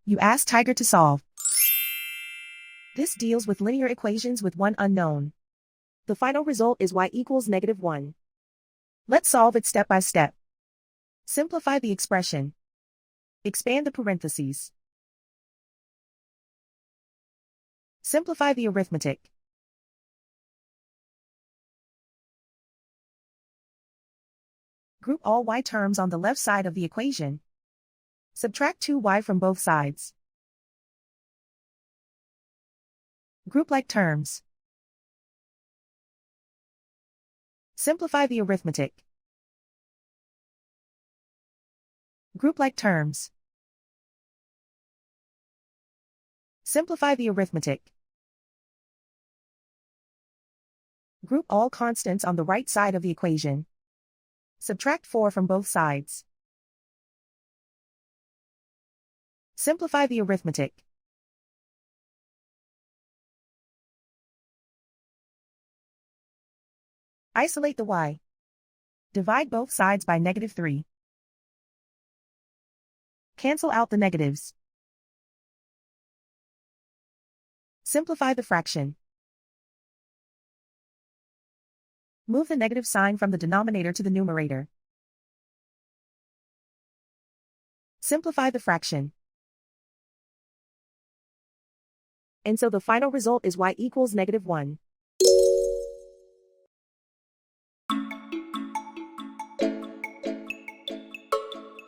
You ask Tiger to solve. This deals with linear equations with one unknown. The final result is y equals -1. Let's solve it step by step. Simplify the expression. Expand the parentheses. Simplify the arithmetic. Group all y terms on the left side of the equation. Subtract 2y from both sides. Group like terms. Simplify the arithmetic. Group like terms. Simplify the arithmetic. Group all constants on the right side of the equation. Subtract 4 from both sides. Simplify the arithmetic. Isolate the y. Divide both sides by -3. Cancel out the negatives. Simplify the fraction. Move the negative sign from the denominator to the numerator. Simplify the fraction. And so the final result is y equals -1.